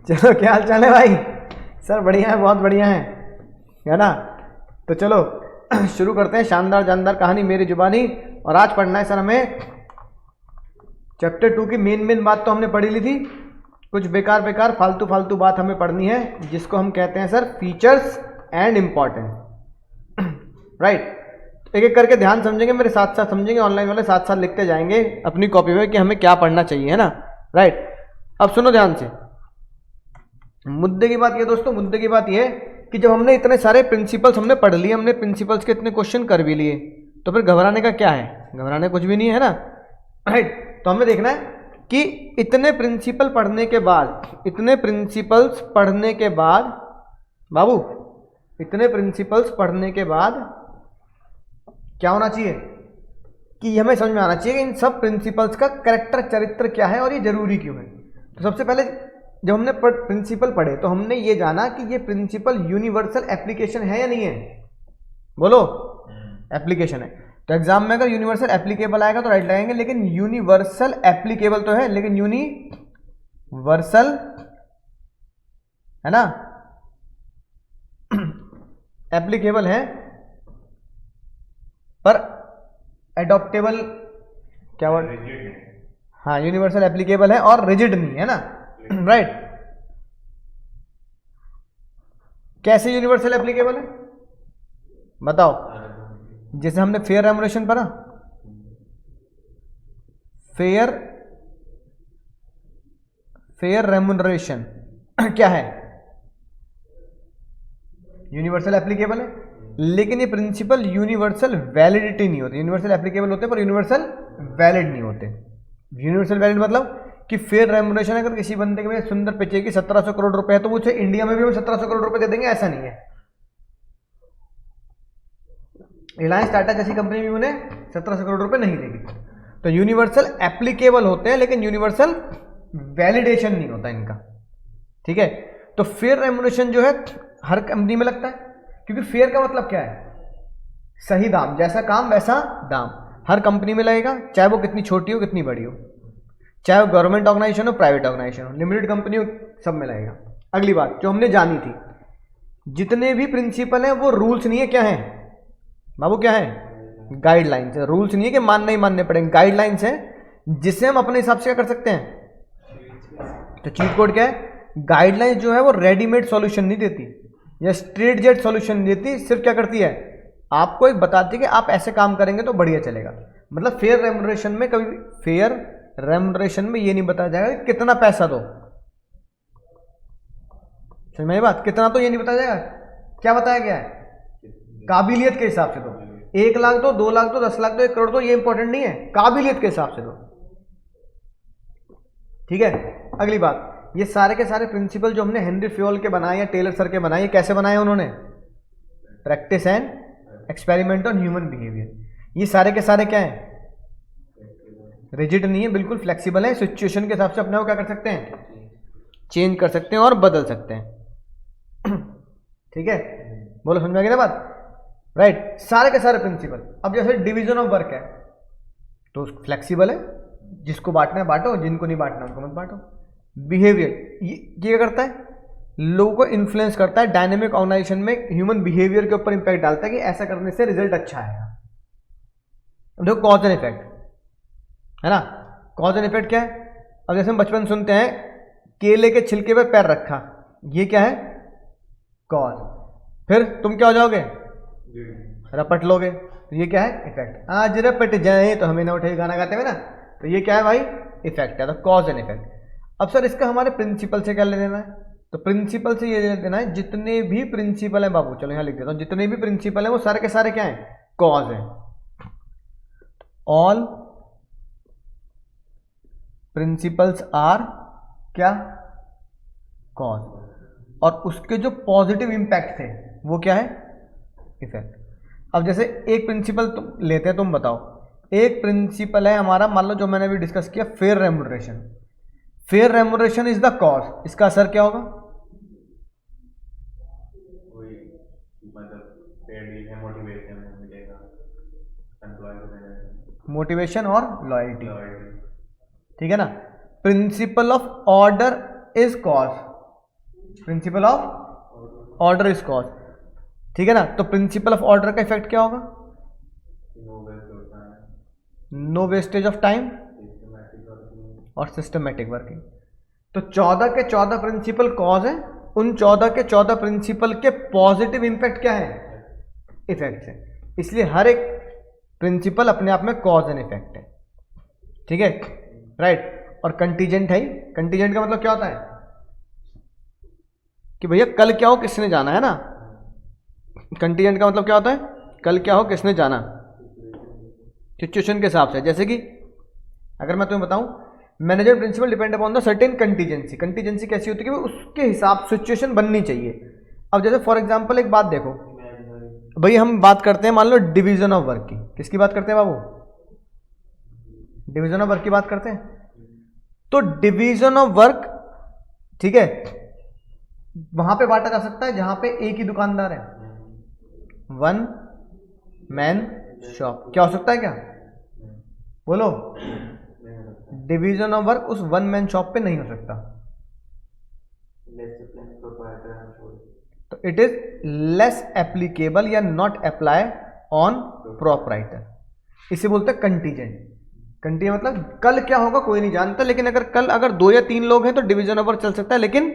चलो क्या हाल चाल है भाई? सर बढ़िया है, बहुत बढ़िया है ना? तो चलो शुरू करते हैं शानदार जानदार कहानी मेरी जुबानी। और आज पढ़ना है सर हमें चैप्टर 2 की मेन बात तो हमने पढ़ी ली थी, कुछ बेकार फालतू बात हमें पढ़नी है जिसको हम कहते हैं sir features and importance. Right, एक एक करके ध्यान समझेंगे, मेरे साथ साथ समझेंगे, ऑनलाइन वाले साथ साथ लिखते जाएंगे अपनी कॉपी में कि हमें क्या पढ़ना चाहिए, है ना? राइट, अब सुनो ध्यान से। मुद्दे की बात ये दोस्तों, मुद्दे की बात ये कि जब हमने इतने सारे प्रिंसिपल्स हमने पढ़ लिए, हमने प्रिंसिपल्स के इतने क्वेश्चन कर भी लिए, तो फिर घबराने का क्या है? घबराने कुछ भी नहीं है ना? राइट, तो हमें देखना है कि इतने प्रिंसिपल पढ़ने के बाद, इतने प्रिंसिपल्स पढ़ने के बाद बाबू, इतने प्रिंसिपल्स पढ़ने के बाद क्या होना चाहिए कि हमें समझ में आना चाहिए कि इन सब प्रिंसिपल्स का कैरेक्टर, चरित्र क्या है और ये जरूरी क्यों है। तो सबसे पहले जब हमने प्रिंसिपल पढ़े तो हमने ये जाना कि ये प्रिंसिपल यूनिवर्सल एप्लीकेशन है या नहीं है। बोलो, एप्लीकेशन है। तो एग्जाम में अगर यूनिवर्सल एप्लीकेबल आएगा तो राइट लगाएंगे, लेकिन यूनिवर्सल एप्लीकेबल तो है, लेकिन यूनिवर्सल है ना, एप्लीकेबल है पर एडॉप्टेबल क्या वर्ड? हाँ, यूनिवर्सल एप्लीकेबल है और रिजिड नहीं है ना? राइट, कैसे यूनिवर्सल एप्लीकेबल है बताओ? जैसे हमने फेयर रेम्युनरेशन पढ़ा, फेयर रेम्युनरेशन क्या है? यूनिवर्सल एप्लीकेबल है, लेकिन ये प्रिंसिपल यूनिवर्सल वैलिडिटी नहीं होते। यूनिवर्सल एप्लीकेबल होते पर यूनिवर्सल वैलिड नहीं होते। यूनिवर्सल वैलिड मतलब कि फेयर रेम्युनरेशन अगर किसी बंदे के सुंदर पिचे की 1700 करोड़ रुपए है तो उसे इंडिया में भी हम 1700 करोड़ रुपए दे देंगे, ऐसा नहीं है। रिलायंस टाटा जैसी कंपनी भी उन्हें 1700 करोड़ रुपए नहीं देगी। तो यूनिवर्सल एप्लीकेबल होते हैं लेकिन यूनिवर्सल वैलिडेशन नहीं होता इनका, ठीक है? तो फेयर रेम्युनरेशन जो है हर कंपनी में लगता है, क्योंकि फेयर का मतलब क्या है? सही दाम, जैसा काम वैसा दाम। हर कंपनी में लगेगा, चाहे वो कितनी छोटी हो कितनी बड़ी हो, चाहे वो गवर्नमेंट ऑर्गेनाइजेशन हो, प्राइवेट ऑर्गेनाइजेशन हो, लिमिटेड कंपनी हो, सब में लगेगा। अगली बात जो हमने जानी थी, जितने भी प्रिंसिपल हैं वो रूल्स नहीं है, क्या है बाबू? क्या है? गाइडलाइंस है। रूल्स नहीं है कि मानने ही मानने पड़ेंगे, गाइडलाइंस है जिससे हम अपने हिसाब से क्या कर सकते हैं। तो चीट कोड क्या है? गाइडलाइंस जो है वो रेडीमेड सॉल्यूशन नहीं देती या स्ट्रेट जेट सॉल्यूशन नहीं देती, सिर्फ क्या करती है? आपको एक बताती है कि आप ऐसे काम करेंगे तो बढ़िया चलेगा। मतलब फेयर रेम्युनरेशन में कभी, फेयर रेम्युनरेशन में ये नहीं बताया जाएगा कि कितना पैसा दो, समझ में बात? कितना तो ये नहीं बताया जाएगा, क्या बताया गया है? काबिलियत के हिसाब से दो। 1 लाख दो, 2 लाख दो, 10 लाख दो, 1 करोड़ दो, ये इंपॉर्टेंट नहीं है, काबिलियत के हिसाब से दो, ठीक है? अगली बात, ये सारे के सारे प्रिंसिपल जो हमने हेनरी फ्योल के बनाए या टेलर सर के बनाए, ये कैसे बनाए उन्होंने? Practice and experiment on human behaviour. ये सारे के सारे क्या है? रिजिड नहीं है, बिल्कुल फ्लेक्सिबल है। सिचुएशन के हिसाब से अपने को क्या कर सकते हैं? चेंज कर सकते हैं और बदल सकते हैं, ठीक है? बोलो, समझ में आ गई ना बात? राइट, सारे के सारे प्रिंसिपल। अब जैसे डिवीजन ऑफ वर्क है तो फ्लेक्सिबल है, जिसको बांटना है बांटो, जिनको नहीं बांटना उनको मत बांटो। बिहेवियर ये क्या करता है? लोगों को इन्फ्लुएंस करता है, डायनेमिक ऑर्गेनाइजेशन में ह्यूमन बिहेवियर के ऊपर इंपैक्ट डालता है कि ऐसा करने से रिजल्ट अच्छा आएगा। देखो कॉज एंड इफेक्ट है ना? कॉज एंड इफेक्ट क्या है? अब जैसे हम बचपन सुनते हैं केले के छिलके पे पैर रखा, ये क्या है? कॉज। फिर तुम क्या हो जाओगे? रपट लोगे, तो ये क्या है? इफेक्ट। आज रपट जाए तो हमें ना उठे, गाना गाते हुए ना, तो ये क्या है भाई? इफेक्ट है। तो कॉज एंड इफेक्ट। अब सर इसका हमारे प्रिंसिपल से क्या ले लेना है? तो प्रिंसिपल से ये ले लेना है, जितने भी प्रिंसिपल है बाबू, चलो यहां लिख देता हूं, जितने भी प्रिंसिपल है वो सारे के सारे क्या है? कॉज है। ऑल प्रिंसिपल्स आर क्या? कॉज। और उसके जो पॉजिटिव इंपैक्ट थे वो क्या है? इफेक्ट। अब जैसे एक प्रिंसिपल तुम लेते हैं, तुम बताओ, एक प्रिंसिपल है हमारा, मान लो जो मैंने अभी डिस्कस किया, fair remuneration. Fair remuneration is the cause, इसका असर क्या होगा? मोटिवेशन और लॉयल्टी, ठीक है ना? Principle of order is cause, principle of order is cause, ठीक है ना। तो प्रिंसिपल ऑफ ऑर्डर का इफेक्ट क्या होगा? नो वेस्टेज ऑफ टाइम और सिस्टमेटिक वर्किंग। तो 14 के 14 प्रिंसिपल कॉज है, उन 14 के 14 प्रिंसिपल के पॉजिटिव इंपैक्ट क्या है? इफेक्ट है। इसलिए हर एक प्रिंसिपल अपने आप में कॉज एंड इफेक्ट है, ठीक है, राइट। और कंटीजेंट है, कंटीजेंट का मतलब क्या होता है कि भैया कल क्या हो किसने जाना, है ना। कंटीजेंट का मतलब क्या होता है? कल क्या हो किसने जाना, सिचुएशन के हिसाब से। जैसे कि अगर मैं तुम्हें बताऊं, manager principle depend upon the certain contingency. Contingency कैसी होती है कि उसके हिसाब सिचुएशन बननी चाहिए। अब जैसे फॉर एग्जांपल एक बात देखो भाई, हम बात करते हैं मान लो डिवीजन ऑफ वर्क की। किसकी बात करते हैं बाबू? डिवीजन ऑफ वर्क की बात करते हैं। तो डिवीजन ऑफ वर्क, ठीक है, वहां पे बांटा जा सकता है जहां पे एक ही दुकानदार है, वन मैन शॉप। क्या हो सकता है? क्या बोलो? डिवीजन ऑफ वर्क उस वन मैन शॉप पे नहीं हो सकता। तो इट इज लेस एप्लीकेबल या नॉट अप्लाई ऑन प्रोपराइटर। इसे बोलते हैं कंटीजेंट। कंटीजेंट मतलब कल क्या होगा कोई नहीं जानता, लेकिन अगर कल अगर 2 या 3 लोग हैं तो डिवीजन ऑफ वर्क चल सकता है, लेकिन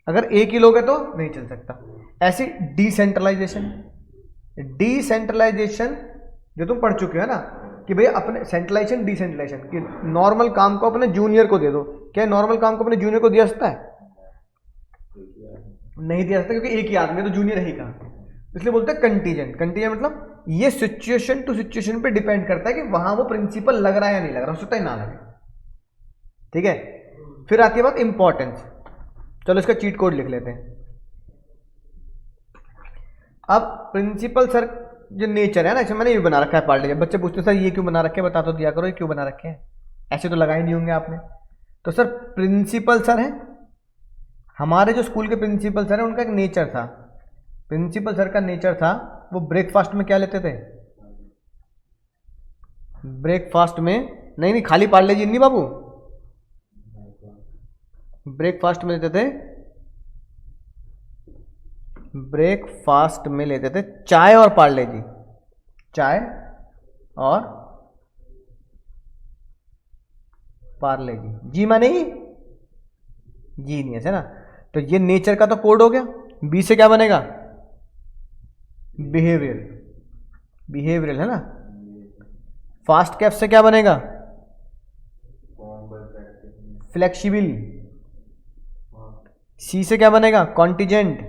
अगर एक ही लोग है तो नहीं चल सकता। ऐसी डिसेंट्रलाइजेशन, डिसेंट्रलाइजेशन जो तुम पढ़ चुके हो ना कि भैया अपने सेंट्रलाइजेशन डिसेंट्रलाइजेशन कि नॉर्मल काम को अपने जूनियर को दे दो। क्या नॉर्मल काम को अपने जूनियर को दिया सकता है? नहीं दिया सकता, क्योंकि एक ही आदमी है तो जूनियर ही कहाँ। इसलिए बोलते हैं कंटीजेंट। कंटीजेंट मतलब ये सिचुएशन टू सिचुएशन पे डिपेंड करता है कि वहां वो प्रिंसिपल लग रहा है या नहीं लग रहा, हो सकता है ना लगे, ठीक है। फिर आती है बात इंपॉर्टेंस। चलो इसका चीट कोड लिख लेते हैं। अब प्रिंसिपल सर जो नेचर है ना, ऐसे मैंने ये बना रखा है पार्ट। जब बच्चे पूछते सर ये क्यों बना रखे हैं, बता तो दिया करो ये क्यों बना रखे हैं, ऐसे तो लगाए नहीं होंगे आपने। तो सर प्रिंसिपल सर है, हमारे जो स्कूल के प्रिंसिपल सर हैं उनका एक नेचर था। प्रिंसिपल सर का नेचर था, वो ब्रेकफास्ट में क्या लेते थे? ब्रेकफास्ट में नहीं खाली पार्ले जी नहीं बाबू, ब्रेकफास्ट में लेते थे, ब्रेकफास्ट में लेते थे चाय और पार्ले जी। चाय और पार्ले जी, जी माने जी नहीं है ना। तो ये नेचर का तो कोड हो गया। बी से क्या बनेगा? बिहेवियर, बिहेवियरल है ना। फास्ट कैफ से क्या बनेगा? फ्लेक्सिबल। सी से क्या बनेगा? कॉन्टिजेंट।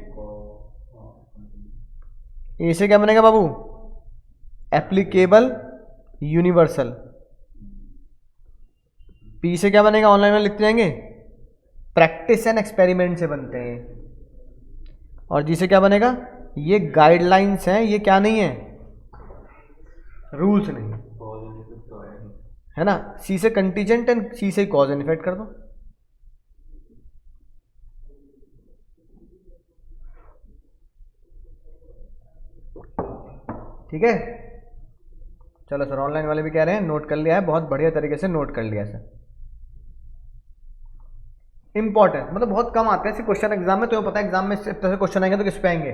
ए से क्या बनेगा बाबू? Applicable universal. पी से क्या बनेगा? ऑनलाइन में लिखते जाएंगे, प्रैक्टिस एंड एक्सपेरिमेंट से बनते हैं। और जी से क्या बनेगा? ये गाइडलाइंस हैं, ये क्या नहीं है, रूल्स नहीं है ना। सी से कंटीजेंट एंड सी से कॉज एंड इफेक्ट कर दो। ठीक है, चलो सर ऑनलाइन वाले भी कह रहे हैं नोट कर लिया है, बहुत बढ़िया तरीके से नोट कर लिया सर। इंपॉर्टेंट मतलब बहुत कम आते हैं ऐसे क्वेश्चन एग्जाम में, तुम्हें पता है एग्जाम में इस तरह से क्वेश्चन आएंगे तो किस पे आएंगे?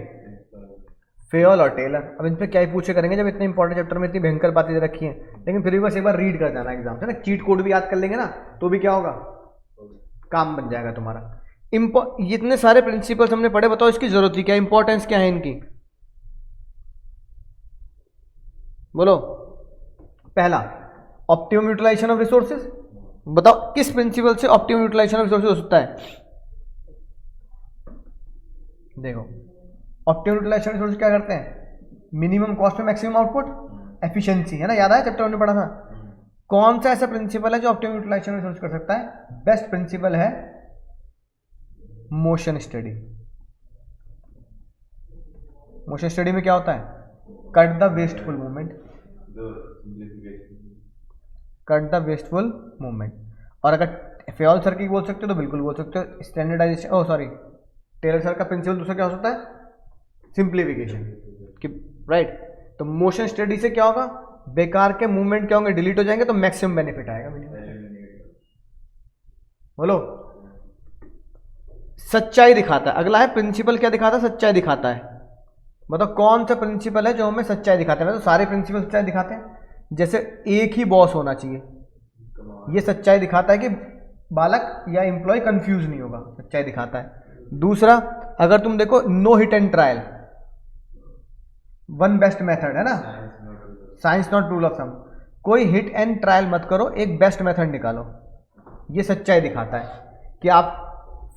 फेयल और टेलर। अब इन पे क्या ही पूछे करेंगे जब इतने इंपॉर्टेंट चैप्टर में इतनी भयंकर बातें दे रखी हैं। लेकिन फिर भी बस एक बार रीड कर जाना एग्जाम से ना, चीट कोड भी याद कर लेंगे ना तो भी क्या होगा, काम बन जाएगा तुम्हारा। इतने सारे प्रिंसिपल्स हमने पढ़े, बताओ इसकी जरूरत ही क्या, इंपॉर्टेंस क्या है इनकी, बोलो। पहला ऑप्टिमम यूटिलाइजेशन ऑफ रिसोर्सेज। बताओ किस प्रिंसिपल से ऑप्टिमम यूटिलाइजेशन ऑफ रिसोर्सेज हो सकता है? देखो ऑप्टिमम यूटिलाइजेशन ऑफ रिसोर्सेज क्या करते हैं? मिनिमम कॉस्ट में मैक्सिमम आउटपुट, एफिशिएंसी, है ना, याद आया चैप्टर हमने पढ़ा था। कौन सा ऐसा प्रिंसिपल है जो ऑप्टिमम यूटिलाइजेशन ऑफ रिसोर्सेज कर सकता है? बेस्ट प्रिंसिपल है मोशन स्टडी। मोशन स्टडी में क्या होता है? Cut the wasteful movement, cut the wasteful movement. और अगर फेयल सर की बोल सकते हो तो बिल्कुल बोल सकते हो स्टैंडर्डाइजेशन, ओ सॉरी टेलर सर का प्रिंसिपल दूसरा क्या हो सकता है? सिंप्लीफिकेशन कि राइट। तो मोशन स्टडी से क्या होगा? बेकार के मूवमेंट क्या होंगे? डिलीट हो जाएंगे तो मैक्सिमम बेनिफिट आएगा। बोलो सच्चाई दिखाता है। अगला है प्रिंसिपल, क्या दिखाता है? सच्चाई दिखाता है। बताओ कौन सा प्रिंसिपल है जो हमें सच्चाई दिखाता है? तो सारे प्रिंसिपल सच्चाई दिखाते हैं। जैसे एक ही बॉस होना चाहिए, ये सच्चाई दिखाता है कि बालक या एम्प्लॉय कंफ्यूज नहीं होगा, सच्चाई दिखाता है। दूसरा, अगर तुम देखो no hit and trial, one best method है ना, science not rule of thumb, कोई हिट एंड ट्रायल मत करो, एक बेस्ट मेथड निकालो, ये सच्चाई दिखाता है कि आप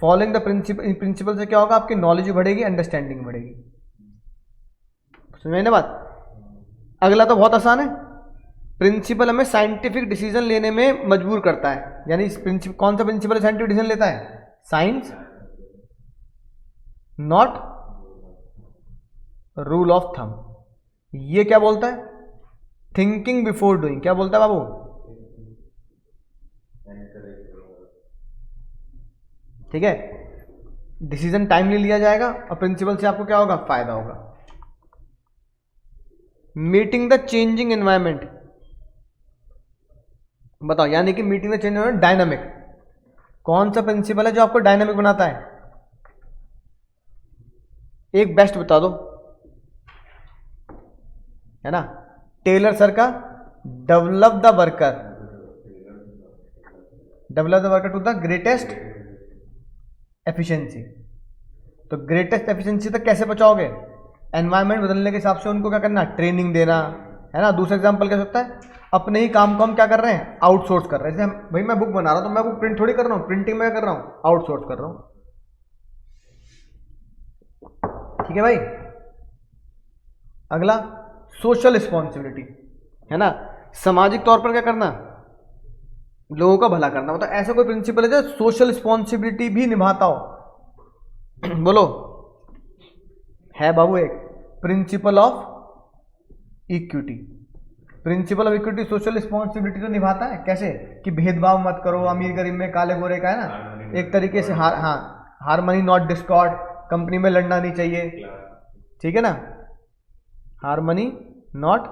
फॉलोइंग द प्रिंसिपल से क्या होगा? आपकी नॉलेज बढ़ेगी, अंडरस्टैंडिंग बढ़ेगी। समझ ना बात? अगला तो बहुत आसान है, प्रिंसिपल हमें साइंटिफिक डिसीजन लेने में मजबूर करता है। यानी कौन सा प्रिंसिपल साइंटिफिक डिसीजन लेता है? Science not rule of thumb. ये क्या बोलता है? Thinking before doing. क्या बोलता है बाबू? ठीक है, डिसीजन टाइमली लिया जाएगा और प्रिंसिपल से आपको क्या होगा? फायदा होगा। मीटिंग द चेंजिंग एनवायरमेंट, बताओ, यानी कि meeting the changing environment, dynamic. कौन सा प्रिंसिपल है जो आपको डायनामिक बनाता है? एक बेस्ट बता दो, है ना, टेलर सर का develop the worker, develop the worker to the greatest efficiency. तो ग्रेटेस्ट एफिशिएंसी तक कैसे पहुंचाओगे? एनवायरनमेंट बदलने के हिसाब से उनको क्या करना? ट्रेनिंग देना, है ना। दूसरा एग्जांपल क्या हो सकता है? अपने ही काम को हम क्या कर रहे हैं? आउटसोर्स कर रहे हैं। जैसे भाई मैं बुक बना रहा हूं तो मैं बुक प्रिंट थोड़ी कर रहा हूं, प्रिंटिंग में कर रहा हूं, आउटसोर्स कर रहा हूं। ठीक है भाई। अगला सोशल रिस्पॉन्सिबिलिटी, है ना, सामाजिक तौर पर क्या करना? लोगों का भला करना। मतलब ऐसा कोई प्रिंसिपल है जो सोशल रिस्पॉन्सिबिलिटी भी निभाता हो? बोलो, है बाबू एक principle of equity. Principle of equity social responsibility तो निभाता है। कैसे? कि भेदभाव मत करो, अमीर गरीब में, काले गोरे का, है ना, एक तरीके से हार्मनी नॉट डिस्कॉर्ड, कंपनी में लड़ना नहीं चाहिए, ठीक है ना, harmony not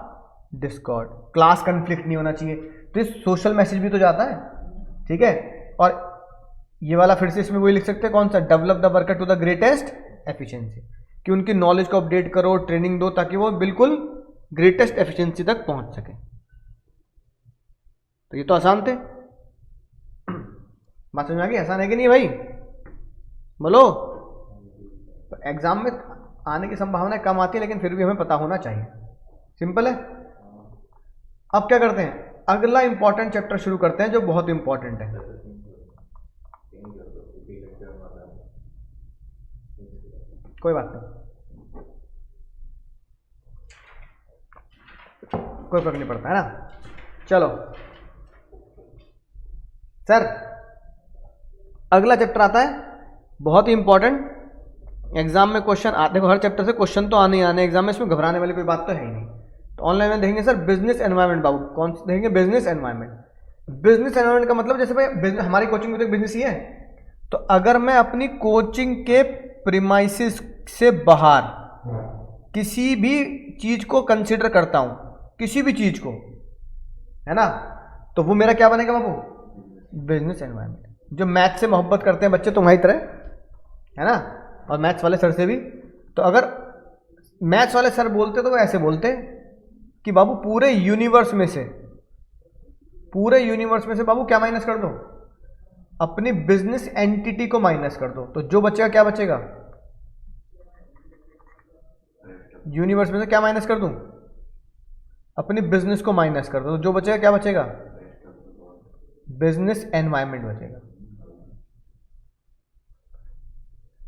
Discord, class conflict नहीं होना चाहिए। तो इस सोशल मैसेज भी तो जाता है, ठीक है। और ये वाला फिर से इसमें वही लिख सकते हैं, कौन सा? Develop the worker to the greatest efficiency, कि उनकी नॉलेज को अपडेट करो, ट्रेनिंग दो, ताकि वो बिल्कुल ग्रेटेस्ट एफिशिएंसी तक पहुंच सके। तो ये तो आसान थे, बात समझ में आ गई? आसान है कि नहीं भाई? बोलो। तो एग्जाम में आने की संभावना कम आती है, लेकिन फिर भी हमें पता होना चाहिए। सिंपल है। अब क्या करते हैं? अगला इंपॉर्टेंट चैप्टर शुरू करते हैं जो बहुत इंपॉर्टेंट है। कोई बात नहीं, कोई फर्क नहीं पड़ता, है ना। चलो सर, अगला चैप्टर आता है बहुत ही इंपॉर्टेंट, एग्जाम में क्वेश्चन आते। देखो हर चैप्टर से क्वेश्चन तो आने ही आने एग्जाम में, इसमें घबराने वाली कोई बात तो है ही नहीं। तो ऑनलाइन में देखेंगे सर बिजनेस एनवायरनमेंट। बाबू कौन सा देखेंगे? Business environment. बिजनेस एनवायरनमेंट का मतलब, जैसे भाई हमारी कोचिंग में तो बिजनेस ही है, तो अगर मैं अपनी कोचिंग के प्रीमाइसिस से बाहर किसी भी चीज को कंसिडर करता हूं, किसी भी चीज को, है ना, तो वो मेरा क्या बनेगा बाबू? Business environment. जो मैथ से मोहब्बत करते हैं बच्चे तुम्हारी तरह, है ना, और मैथ्स वाले सर से भी, तो अगर मैथ्स वाले सर बोलते तो वो ऐसे बोलते कि बाबू पूरे यूनिवर्स में से बाबू क्या माइनस कर दो? अपनी बिजनेस एंटिटी को माइनस कर दो। तो जो बचेगा क्या बचेगा? यूनिवर्स में से क्या माइनस कर दूं? अपनी बिजनेस को माइनस कर दो। तो जो बचेगा क्या बचेगा? बिजनेस एनवायरनमेंट बचेगा।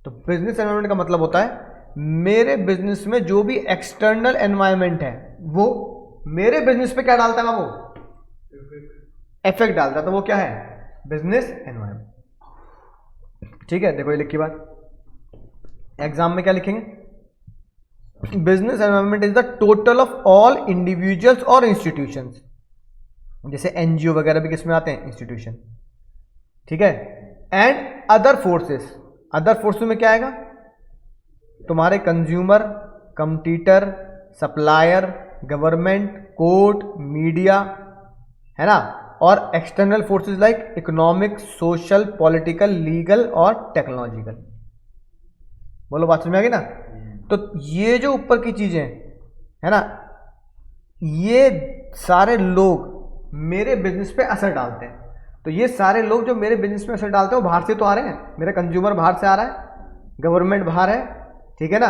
तो बिजनेस एनवायरनमेंट का मतलब होता है मेरे बिजनेस में जो भी एक्सटर्नल एनवायरनमेंट है वो मेरे बिजनेस पे क्या डालता है बाबू? इफेक्ट डालता है। तो वो क्या है? Business environment. ठीक है, देखो ये लिखी बात। एग्जाम में क्या लिखेंगे? Business environment is the total of all individuals और इंस्टीट्यूशंस। जैसे एनजीओ वगैरह भी किसमें आते हैं? इंस्टीट्यूशन। ठीक है। And other forces. Other forces में क्या आएगा? तुम्हारे consumer, competitor, supplier, government, court, media, है ना, और external forces like economic, social, political, legal और टेक्नोलॉजिकल। बोलो बात समझ में आ गई ना। तो ये जो ऊपर की चीजें है ना, ये सारे लोग मेरे बिजनेस पे असर डालते हैं। तो ये सारे लोग जो मेरे बिजनेस पे असर डालते हैं वो बाहर से तो आ रहे हैं, मेरा कंज्यूमर बाहर से आ रहा है, गवर्नमेंट बाहर है, ठीक है ना,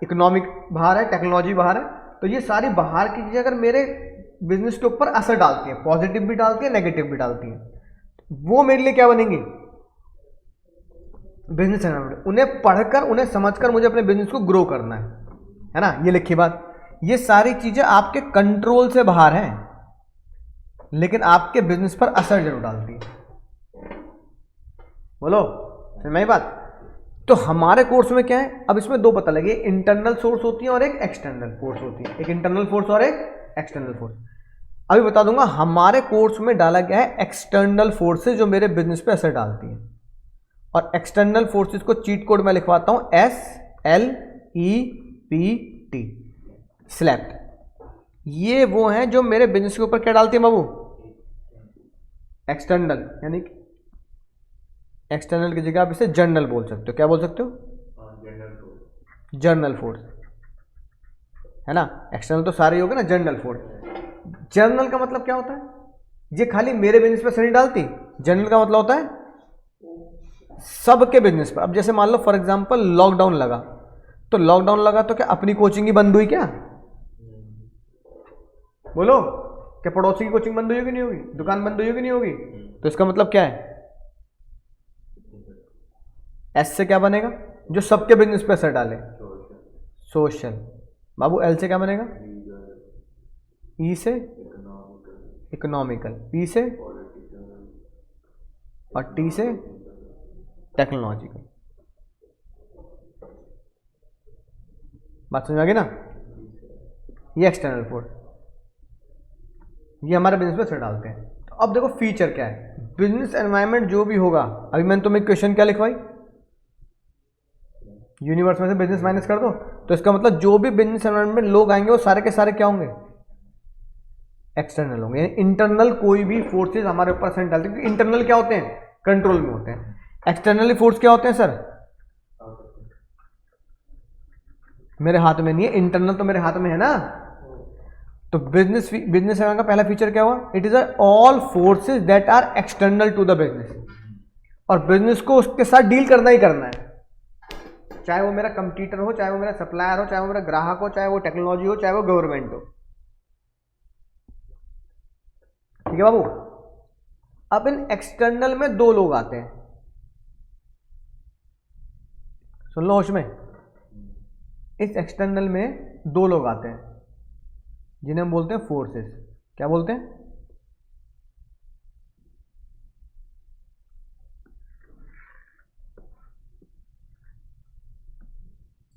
इकोनॉमिक बाहर है, टेक्नोलॉजी बाहर है। तो ये सारी बाहर की चीजें अगर मेरे बिजनेस के ऊपर असर डालती है, पॉजिटिव भी डालती है, नेगेटिव भी डालती है, वो मेरे लिए क्या बनेंगी, बिजनेस एनवायरमेंट। उन्हें पढ़कर, उन्हें समझकर मुझे अपने बिजनेस को ग्रो करना है ना। ये लिखी बात, ये सारी चीजें आपके कंट्रोल से बाहर हैं, लेकिन आपके बिजनेस पर असर जरूर डालती है। बोलो समझ में आई बात। तो हमारे कोर्स में क्या है, अब इसमें दो पता लगे, इंटरनल सोर्स होती है और एक एक्सटर्नल फोर्स होती है, एक इंटरनल फोर्स और एक एक्सटर्नल फोर्स। अभी बता दूंगा हमारे कोर्स में डाला गया है एक्सटर्नल फोर्सेस जो मेरे बिजनेस पे असर डालती है, और एक्सटर्नल फोर्सेस को चीट कोड में लिखवाता हूं SLEPT, स्लैप्ट। ये वो हैं जो मेरे बिजनेस के ऊपर क्या डालती है बाबू, एक्सटर्नल, यानी एक्सटर्नल की जगह आप इसे जर्नल बोल सकते हो। क्या बोल सकते हो, जर्नल फोर्स, है ना। एक्सटर्नल तो सारे ही हो गए ना, जर्नल फोर्स। जर्नल का मतलब क्या होता है, ये खाली मेरे बिजनेस पर असर नहीं डालती। जर्नल का मतलब होता है सबके बिजनेस पर। अब जैसे मान लो फॉर एग्जांपल लॉकडाउन लगा, तो लॉकडाउन लगा तो क्या अपनी कोचिंग ही बंद हुई क्या, बोलो, क्या पड़ोसी की कोचिंग बंद हुई होगी, नहीं होगी, दुकान बंद हुई होगी, नहीं होगी। तो इसका मतलब क्या है, एस से क्या बनेगा, जो सबके बिजनेस पे असर डाले, सोशल। बाबू एल से क्या बनेगा, ई से इकोनॉमिकल, पी से और टी से टेक्नोलॉजिकल। बात समझ में आ गई ना। ये एक्सटर्नल फोर्स, ये हमारे बिजनेस पे असर डालते हैं। तो अब देखो फीचर क्या है, बिजनेस एनवायरनमेंट जो भी होगा, अभी मैंने तुम्हें क्वेश्चन क्या लिखवाई, यूनिवर्स में से बिजनेस माइनस कर दो, तो इसका मतलब जो भी बिजनेस एनवायरनमेंट में लोग आएंगे वो सारे के सारे क्या होंगे, एक्सटर्नल होंगे। यानी इंटरनल कोई भी फोर्सेस हमारे ऊपर असर डालते हैं, क्योंकि इंटरनल क्या होते हैं, कंट्रोल में होते हैं। एक्सटर्नली फोर्स क्या होते हैं सर, मेरे हाथ में नहीं है, इंटरनल तो मेरे हाथ में है ना। तो बिजनेस एनवायरनमेंट का पहला फीचर क्या हुआ, it is all forces that are external to the business, और बिजनेस को उसके साथ डील करना ही करना है, चाहे वो मेरा कंपटीटर हो, चाहे वो मेरा सप्लायर हो, चाहे वो मेरा ग्राहक हो, चाहे वो टेक्नोलॉजी हो, चाहे वो गवर्नमेंट हो। ठीक है बाबू। अब इन एक्सटर्नल में दो लोग आते हैं, सुन लो होश में। इस एक्सटर्नल में दो लोग आते हैं जिन्हें हम बोलते हैं फोर्सेस। क्या बोलते हैं,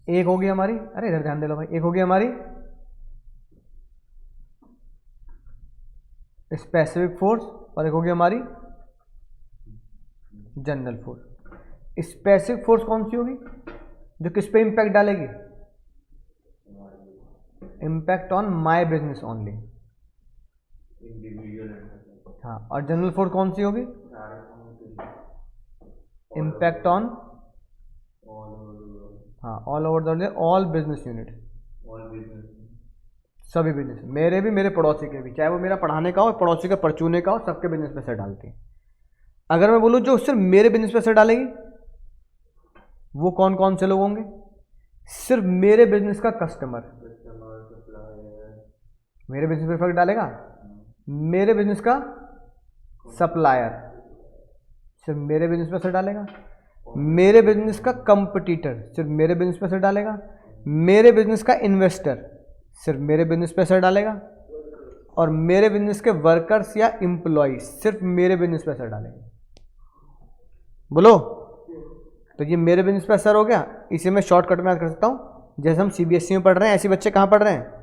एक होगी हमारी, अरे इधर ध्यान दे लो भाई, एक होगी हमारी स्पेसिफिक फोर्स और एक होगी हमारी जनरल फोर्स। स्पेसिफिक फोर्स कौन सी होगी, जो किस पे इंपैक्ट डालेगी, impact on my business only. हाँ, और जनरल फोर्स कौन सी होगी, इंपैक्ट ऑन, हाँ, all over the all business unit, सभी बिजनेस, मेरे भी मेरे पड़ोसी के भी, चाहे वो मेरा पढ़ाने का हो, पड़ोसी का परचूने का हो, सबके बिजनेस पे असर डालती है। अगर मैं बोलूँ जो सिर्फ मेरे बिजनेस पे असर डालेगी, वो कौन कौन से लोग होंगे, सिर्फ मेरे बिजनेस का कस्टमर, मेरे बिजनेस पे इफेक्ट डालेगा, मेरे बिजनेस का सप्लायर, सिर्फ मेरे बिजनेस पे असर डालेगा, मेरे बिजनेस का कंपटीटर, सिर्फ मेरे बिजनेस पे असर डालेगा, मेरे बिजनेस का इन्वेस्टर, सिर्फ मेरे बिजनेस पे असर डालेगा, और मेरे बिजनेस के वर्कर्स या एम्प्लॉय सिर्फ मेरे बिजनेस पे असर डालेंगे। बोलो, तो ये मेरे बिजनेस पे असर हो गया। इसे मैं शॉर्टकट में याद कर सकता हूं, जैसे हम सीबीएसई में पढ़ रहे हैं, ऐसे बच्चे कहां पढ़ रहे हैं,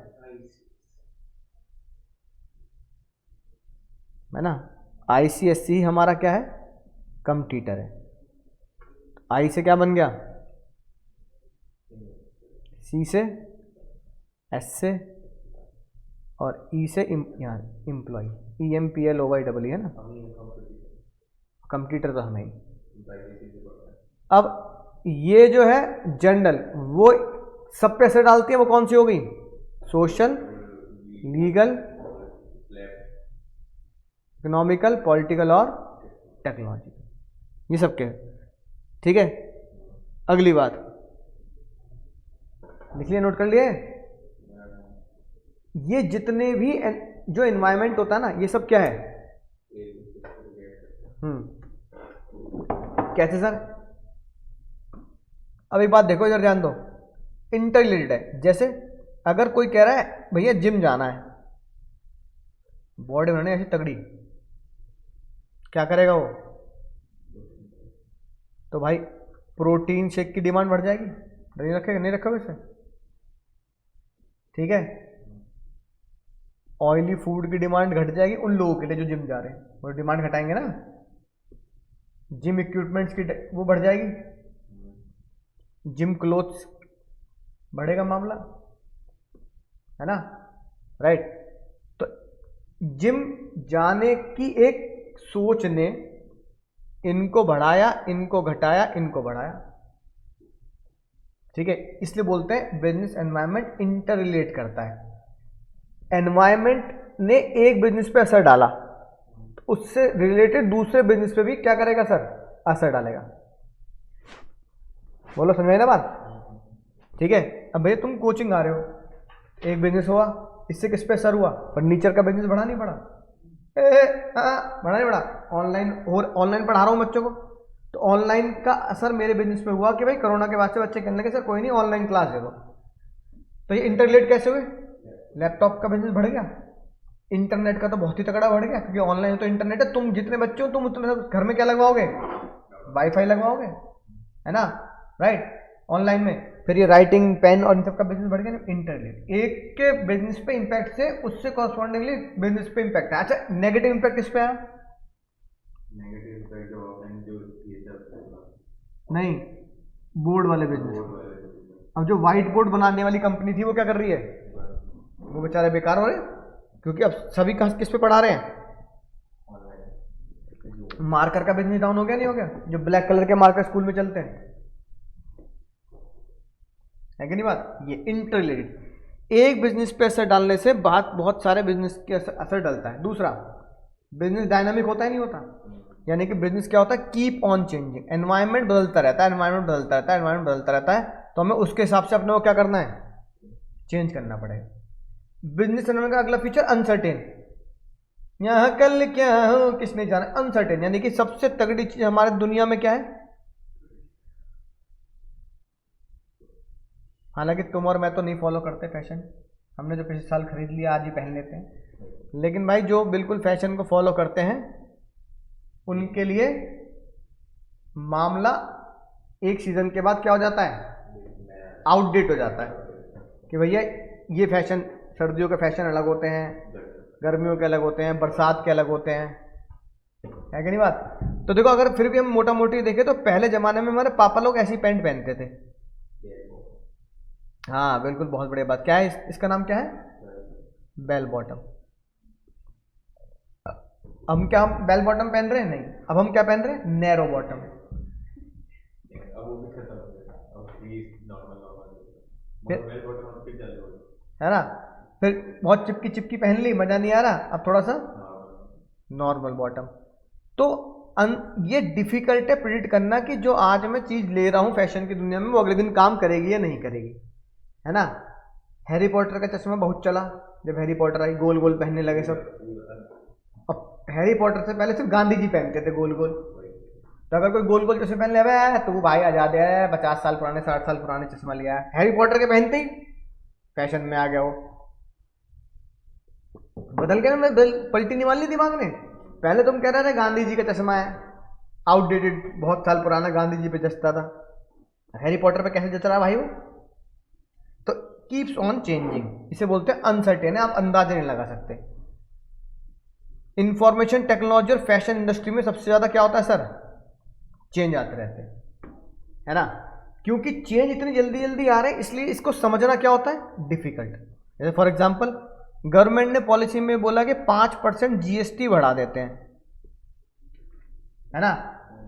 है ना। आईसीएसई हमारा क्या है, कंपटीटर है। आई से क्या बन गया, सी से, एस से, और ई से यहाँ एम्प्लॉय, EMPLOY है ना, कंप्यूटर तो हमें ही। अब ये जो है जनरल, वो सब पे असर डालती है, वो कौन सी हो गई? सोशल, लीगल, इकोनॉमिकल, पॉलिटिकल और टेक्नोलॉजिकल, ये सब के। ठीक है, अगली बात लिख लिया, नोट कर लिए? ये जितने भी जो एनवायरनमेंट होता है ना, ये सब क्या है? कैसे सर? अब एक बात देखो, इधर ध्यान दो, इंटर रिलेटेड है। जैसे अगर कोई कह रहा है भैया जिम जाना है, बॉडी बनाने ऐसी तगड़ी, क्या करेगा वो? तो भाई प्रोटीन शेक की डिमांड बढ़ जाएगी, नहीं रखेगा? नहीं रखोगे इसे? ठीक है, ऑयली फूड की डिमांड घट जाएगी उन लोगों के लिए जो जिम जा रहे हैं, वो डिमांड घटाएंगे ना। जिम इक्विपमेंट्स की वो बढ़ जाएगी, जिम क्लोथ्स बढ़ेगा मामला, है ना? राइट। तो जिम जाने की एक सोच ने इनको बढ़ाया, इनको घटाया, इनको बढ़ाया। ठीक है, इसलिए बोलते हैं बिजनेस एनवायरनमेंट इंटर रिलेट करता है। एनवायरनमेंट ने एक बिजनेस पे असर डाला, तो उससे रिलेटेड दूसरे बिजनेस पे भी क्या करेगा सर? असर डालेगा। बोलो, समझ में ना बात? ठीक है, अब भैया तुम कोचिंग आ रहे हो, एक बिजनेस हुआ, इससे किस पे असर हुआ? फर्नीचर का बिजनेस बढ़ा नहीं बढ़ा? बढ़ा नहीं बढ़ा? ऑनलाइन, और ऑनलाइन पढ़ा रहा हूँ बच्चों को, तो ऑनलाइन का असर मेरे बिजनेस पे हुआ कि भाई कोरोना के बाद से बच्चे कहने लगे सर कोई नहीं ऑनलाइन क्लास दे दो। तो ये इंटरलेट कैसे हुए? लैपटॉप का बिजनेस बढ़ गया, इंटरनेट का तो बहुत ही तगड़ा बढ़ गया, क्योंकि ऑनलाइन तो इंटरनेट है। तुम जितने बच्चे हो तुम उतने घर में क्या लगवाओगे? वाईफाई लगवाओगे, है ना? राइट, ऑनलाइन में। फिर ये राइटिंग पेन और इन सब का बिजनेस बढ़ गया ना, इंटरनेट। एक के बिजनेस पे इंपैक्ट से उससे कॉरस्पॉन्डिंगली बिजनेस पे इंपैक्ट है। अच्छा, नेगेटिव इंपैक्ट किस पे आया? नेगेटिव इंपैक्ट जो नहीं, बोर्ड वाले बिजनेस। अब जो व्हाइट बोर्ड बनाने वाली कंपनी थी वो क्या कर रही है? वो बेचारे बेकार हो रहे, क्योंकि अब सभी किस पे पढ़ा रहे हैं? मार्कर का बिजनेस डाउन हो गया, नहीं हो गया? जो ब्लैक कलर के मार्कर स्कूल में चलते हैं, है कि नहीं बात? ये इंटर रिलेटेड। एक बिजनेस पे असर डालने से बहुत सारे बिजनेस के असर डलता है। दूसरा, बिजनेस डायनामिक होता है, नहीं होता? यानी कि बिजनेस क्या होता है? Keep on changing. एनवायरनमेंट बदलता रहता है, एनवायरनमेंट बदलता रहता है, एनवायरनमेंट बदलता रहता है, तो हमें उसके हिसाब से अपने को क्या करना है? चेंज करना पड़ेगा। बिजनेस एनवायरनमेंट का अगला फीचर अनसर्टेन। यहां कल क्या हो किसने जाना? अनसर्टेन, यानी कि सबसे तगड़ी चीज हमारे दुनिया में क्या है? हालांकि तुम और मैं तो नहीं फॉलो करते फैशन, हमने जो पिछले साल खरीद लिया आज ही पहन लेते हैं। लेकिन भाई जो बिल्कुल फैशन को फॉलो करते हैं उनके लिए मामला एक सीजन के बाद क्या हो जाता है? आउटडेट हो जाता है कि भैया ये फैशन, सर्दियों के फैशन अलग होते हैं, गर्मियों के अलग होते हैं, बरसात के अलग होते हैं, है कि नहीं बात? तो देखो, अगर फिर भी हम मोटा मोटी देखें तो पहले जमाने में हमारे पापा लोग ऐसी पैंट पहनते थे। हाँ बिल्कुल, बहुत बढ़िया बात। क्या है इसका नाम क्या है? Bell bottom. हम क्या बेल बॉटम पहन रहे हैं? नहीं, अब हम क्या पहन रहे हैं? Narrow bottom. है ना? फिर बहुत चिपकी चिपकी पहन ली, मजा नहीं आ रहा, अब थोड़ा सा नॉर्मल बॉटम। तो ये डिफिकल्ट है प्रिडिक्ट करना कि जो आज मैं चीज ले रहा हूं फैशन की दुनिया में वो अगले दिन काम करेगी या नहीं करेगी, है ना? हैरी पॉटर का चश्मा बहुत चला, जब हैरी पॉटर आई गोल गोल पहनने लगे सब। अब हैरी पॉटर से पहले सिर्फ गांधी जी पहनते थे गोल गोल, तो अगर कोई गोल गोल चश्मे पहन ले तो वो भाई आजाद है, 50 साल पुराने 60 साल पुराने चश्मा लिया है। हैरी पॉटर के पहनते ही फैशन में आ गया, वो बदल गया ना, पलटी नहीं मार ली दिमाग ने। पहले तुम कह रहे थे गांधी जी का चश्मा है, आउटडेटेड, बहुत साल पुराना, गांधी जी पे जचता था। हैरी पॉटर पे कैसे जच रहा भाई वो? तो कीप्स ऑन चेंजिंग, इसे बोलते हैं अनसर्टेन है, आप अंदाजा नहीं लगा सकते। इंफॉर्मेशन टेक्नोलॉजी और फैशन इंडस्ट्री में सबसे ज्यादा क्या होता है सर? चेंज आते रहते हैं, है ना? क्योंकि चेंज इतनी जल्दी जल्दी आ रहे हैं, इसलिए इसको समझना क्या होता है? डिफिकल्ट। जैसे फॉर एग्जांपल गवर्नमेंट ने पॉलिसी में बोला कि 5% जीएसटी बढ़ा देते हैं, है ना?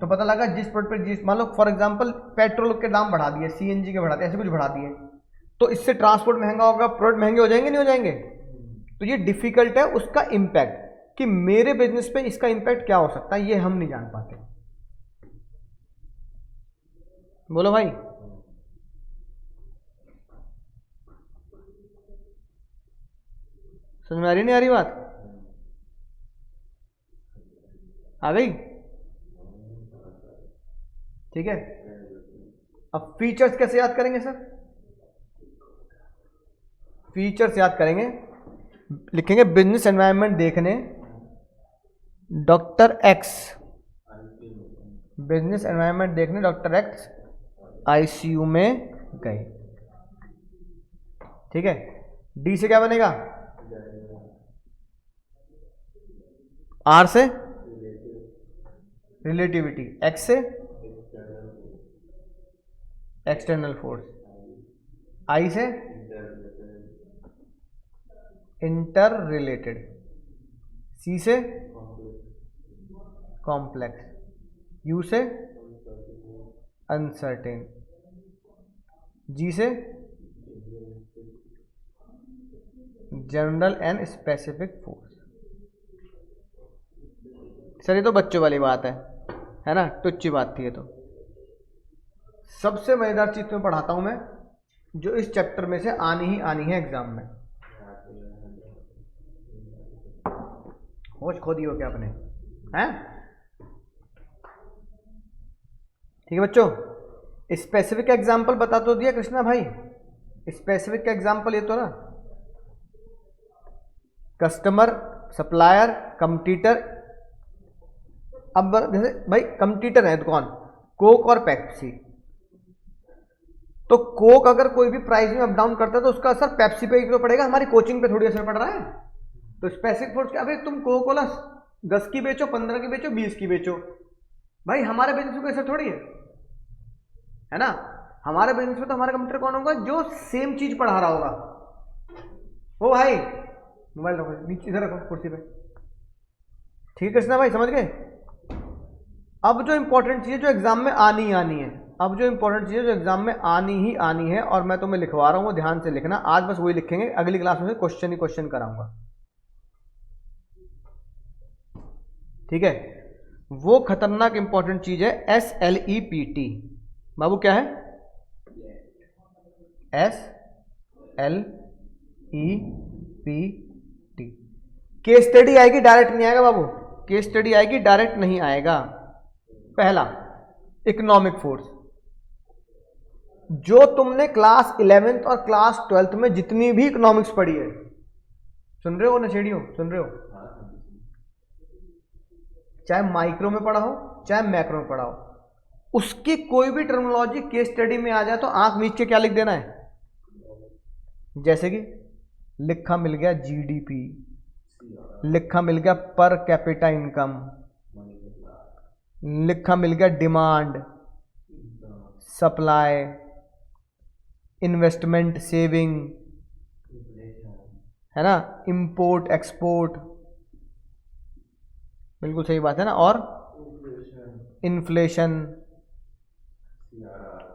तो पता लगा जिस प्रोडक्ट पे जिस मान लो फॉर एग्जांपल पेट्रोल के दाम बढ़ा दिए, सीएनजी के बढ़ा दिए, ऐसे कुछ बढ़ा दिए, तो इससे ट्रांसपोर्ट महंगा होगा, प्रोडक्ट महंगे हो जाएंगे नहीं हो जाएंगे। तो ये डिफिकल्ट है उसका इम्पैक्ट कि मेरे बिजनेस पे इसका इम्पैक्ट क्या हो सकता है, ये हम नहीं जान पाते। बोलो भाई। समझ में आ रही नहीं आ रही बात? आ गई? ठीक है। अब फीचर्स कैसे याद करेंगे सर? फीचर्स याद करेंगे, लिखेंगे बिजनेस एनवायरनमेंट देखने डॉक्टर एक्स, बिजनेस एनवायरनमेंट देखने डॉक्टर एक्स आईसीयू में गए। ठीक है। डी से क्या बनेगा? आर से रिलेटिविटी, एक्स से एक्सटर्नल फोर्स, आई से इंटर रिलेटेड, सी से कॉम्प्लेक्स, यू से अनसर्टेन, जी से general and specific force. Sir ये तो बच्चों वाली बात है ना, टुच्ची बात थी ये तो। सबसे मजेदार चीज तुम्हें पढ़ाता हूं मैं, जो इस चैप्टर में से आनी ही आनी है एग्जाम में। होश खो दियो क्या अपने, हैं? ठीक है बच्चों, स्पेसिफिक एग्जाम्पल बता तो दिया कृष्णा भाई, स्पेसिफिक एग्जाम्पल ये तो ना, कस्टमर, सप्लायर, कॉम्पिटिटर। अब जैसे भाई कॉम्पिटिटर है दुकान कोक और पेप्सी, तो कोक अगर कोई भी प्राइस में अप डाउन करता है तो उसका असर पेप्सी पे ही तो पड़ेगा, हमारी कोचिंग पे थोड़ी असर पड़ रहा है। तो स्पेसिफिक फोर्स क्या, भाई तुम कोको कोला 10 की बेचो, 15 की बेचो, 20 की बेचो, भाई हमारे बिजनेस में असर थोड़ी है ना। हमारे बिजनेस में तो हमारा कंप्यूटर कौन होगा, जो सेम चीज पढ़ा रहा होगा। ओ भाई मोबाइल रखो नीचे, इधर रखो कुर्सी पे। ठीक है कृष्णा भाई, समझ गए? अब जो इंपॉर्टेंट चीज जो एग्जाम में आनी ही आनी है, अब जो इंपॉर्टेंट चीज जो एग्जाम में आनी ही आनी है, और मैं तुम्हें लिखवा रहा हूं, ध्यान से लिखना। आज बस वही लिखेंगे, अगली क्लास में से क्वेश्चन ही क्वेश्चन कराऊंगा। ठीक है। वो खतरनाक इंपॉर्टेंट चीज है SLEPT। बाबू क्या है? SLEPT। केस स्टडी आएगी, डायरेक्ट नहीं आएगा बाबू, केस स्टडी आएगी, डायरेक्ट नहीं आएगा। पहला इकोनॉमिक फोर्स, जो तुमने क्लास 11th और क्लास 12th में जितनी भी इकोनॉमिक्स पढ़ी है, सुन रहे हो नशेड़ियों, सुन रहे हो? चाहे माइक्रो में पढ़ा हो चाहे मैक्रो में पढ़ा हो, उसकी कोई भी टर्मिनोलॉजी केस स्टडी में आ जाए तो आंख मीच के क्या लिख देना है। जैसे कि लिखा मिल गया जीडीपी, लिखा मिल गया पर कैपिटा इनकम, लिखा मिल गया डिमांड, सप्लाई, इन्वेस्टमेंट, सेविंग, है ना, इंपोर्ट एक्सपोर्ट, बिल्कुल सही बात है ना, और इन्फ्लेशन,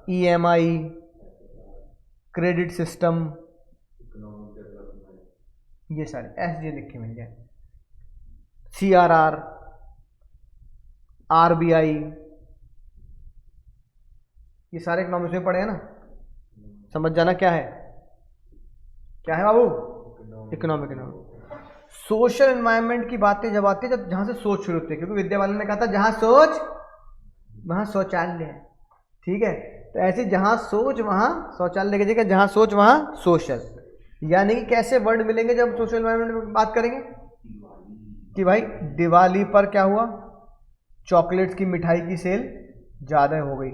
EMI, क्रेडिट सिस्टम, ये सारे SG लिख के मिल जाए, CRR, RBI, ये सारे इकोनॉमिक्स में पढ़े हैं ना। समझ जाना क्या है, क्या है बाबू? इकोनॉमिक। सोशल एनवायरनमेंट की बातें जब आती है, जब जहां से सोच शुरू होती है, क्योंकि विद्या वाले ने कहा था जहां सोच वहां शौचालय है। ठीक है, तो ऐसे जहां सोच वहां शौचालय की जगह जहां सोच वहां सोशल, यानी कि कैसे वर्ड मिलेंगे जब सोशल एनवायरनमेंट में बात करेंगे कि भाई दिवाली पर क्या हुआ, चॉकलेट्स की मिठाई की सेल ज़्यादा हो गई,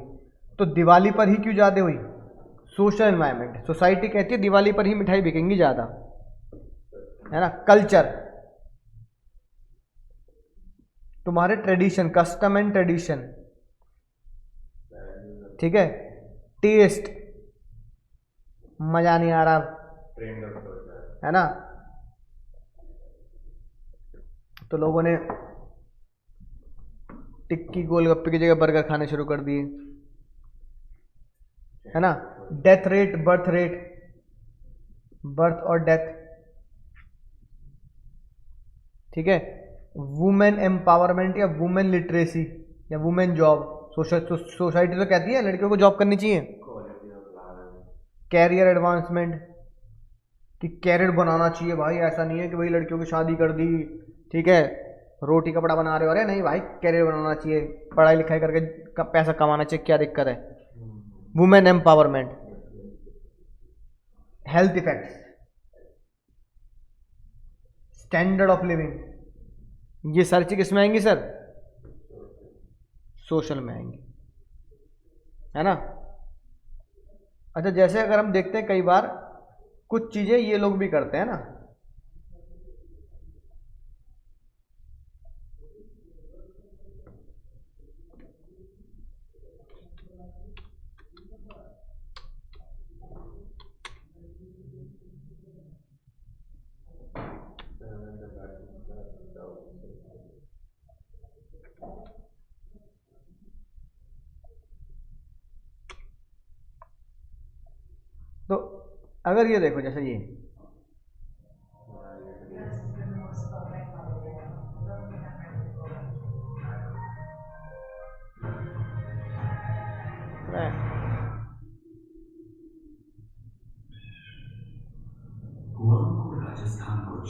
तो दिवाली पर ही क्यों ज़्यादा हुई? सोशल एनवायरनमेंट, सोसाइटी कहती है दिवाली पर ही मिठाई बिकेंगी ज़्यादा, है ना। कल्चर, तुम्हारे ट्रेडिशन, कस्टम एंड ट्रेडिशन, ठीक है। टेस्ट, मजा नहीं आ रहा, है ना, तो लोगों ने टिक्की गोलगप्पे की जगह बर्गर खाने शुरू कर दिए, है ना। डेथ रेट, बर्थ और डेथ, ठीक है। वुमेन एम्पावरमेंट या वुमेन लिटरेसी या वुमेन जॉब, सोसाइटी तो कहती है लड़कियों को जॉब करनी चाहिए। कैरियर एडवांसमेंट, कि कैरियर बनाना चाहिए भाई, ऐसा नहीं है कि भाई लड़कियों की शादी कर दी, ठीक है, रोटी कपड़ा बना रहे हो, अरे नहीं भाई कैरियर बनाना चाहिए, पढ़ाई लिखाई करके पैसा कमाना चाहिए, क्या दिक्कत है। Women empowerment. Health effects, standard of living, ये सारी चीज किसमें आएंगी सर, सोशल में आएंगी, है ना। अच्छा, जैसे अगर हम देखते हैं कई बार कुछ चीजें ये लोग भी करते हैं ना, तो अगर ये देखो जैसे ये राजस्थान कुछ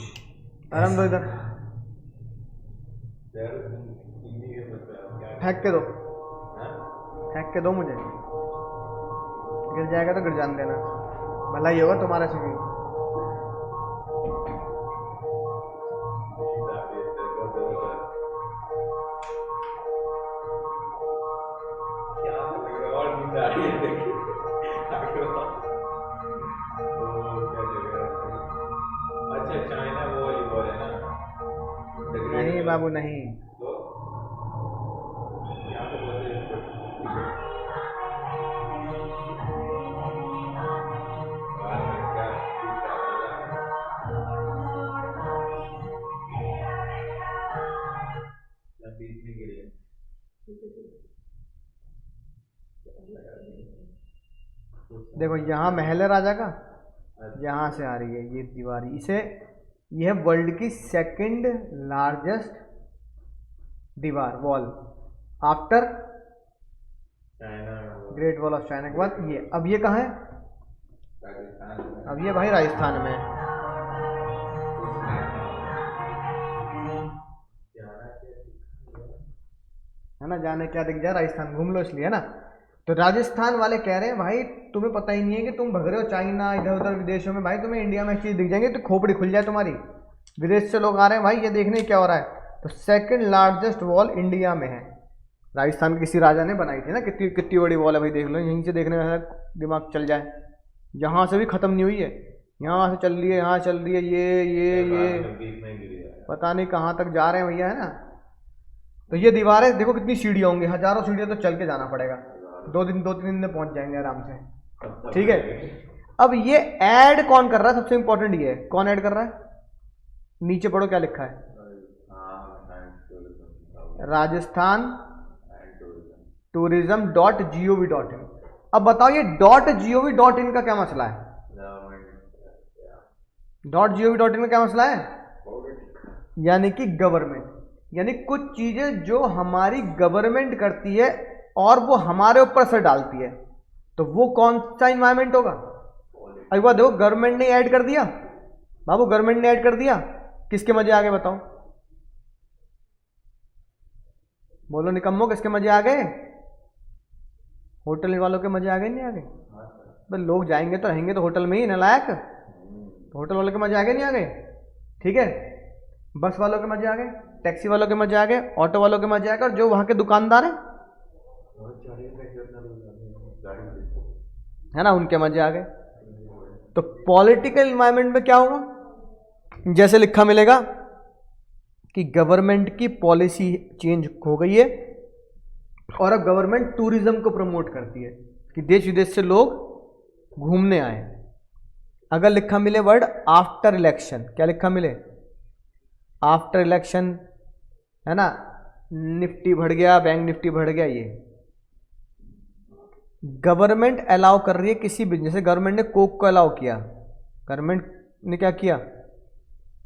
आराम दो, इधर फेंक के दो, फेंक के दो मुझे, गिर जाएगा तो गिर जाने देना, भला ही होगा तुम्हारा से भी। नहीं बाबू नहीं, देखो यहाँ महल है राजा का, यहाँ से आ रही है ये दीवारी, इसे यह है वर्ल्ड की सेकंड लार्जेस्ट दीवार, wall, after great wall of China के बाद ये। अब ये कहाँ है, अब ये भाई राजस्थान में है। है ना, जाने क्या दिख जाए, राजस्थान घूम लो इसलिए, है ना। तो राजस्थान वाले कह रहे हैं भाई तुम्हें पता ही नहीं है कि तुम भग रहे हो चाइना इधर उधर विदेशों में, भाई तुम्हें इंडिया में चीज़ दिख जाएंगे तो खोपड़ी खुल जाए तुम्हारी, विदेश से लोग आ रहे हैं भाई ये देखने क्या हो रहा है। तो सेकंड लार्जेस्ट वॉल इंडिया में है, राजस्थान के किसी राजा ने बनाई थी ना, कितनी कितनी बड़ी वॉल है भाई, देख लो, यहीं से देखने में दिमाग चल जाए, यहाँ से भी ख़त्म नहीं हुई है, यहाँ से चल रही है, यहाँ चल रही है, ये पता नहीं कहाँ तक जा रहे हैं भैया, है ना। तो ये दीवारें देखो कितनी सीढ़ियाँ होंगी, हजारों सीढ़ियाँ, तो चल के जाना पड़ेगा, 2-3 दिन में पहुंच जाएंगे आराम से, ठीक है। अब ये ऐड कौन कर रहा है, सबसे इंपॉर्टेंट ये है, कौन ऐड कर रहा है, नीचे पढ़ो क्या लिखा है, राजस्थान tourism.gov.in। अब बताओ ये .gov.in का क्या मसला है, .gov.in का क्या मसला है, यानी कि गवर्नमेंट, यानी कुछ चीजें जो हमारी गवर्नमेंट करती है और वो हमारे ऊपर असर डालती है, तो वो कौन सा इन्वायरमेंट होगा। एक बार देखो, गवर्नमेंट ने ऐड कर दिया बाबू, गवर्नमेंट ने ऐड कर दिया, किसके मजे आ गए बताओ, बोलो निकम्मो, किसके मजे आ गए, होटल वालों के मजे आ गए, नहीं आ गए, भाई लोग जाएंगे तो रहेंगे तो होटल में ही, नालायक, तो होटल वालों के मजे आ गए, नहीं आ गए, ठीक है, बस वालों के मजे आ गए, टैक्सी वालों के मजे आ गए, ऑटो वालों के मजे आ गए, और जो वहां के दुकानदार हैं, है ना, उनके मजे आ गए। तो पॉलिटिकल इन्वायरमेंट में क्या होगा, जैसे लिखा मिलेगा कि गवर्नमेंट की पॉलिसी चेंज हो गई है और अब गवर्नमेंट टूरिज्म को प्रमोट करती है कि देश विदेश से लोग घूमने आए। अगर लिखा मिले वर्ड आफ्टर इलेक्शन, क्या लिखा मिले, आफ्टर इलेक्शन, है ना, निफ्टी बढ़ गया, बैंक निफ्टी बढ़ गया। ये गवर्नमेंट अलाउ कर रही है किसी बिजनेस से, गवर्नमेंट ने कोक को अलाउ किया, गवर्नमेंट ने क्या किया,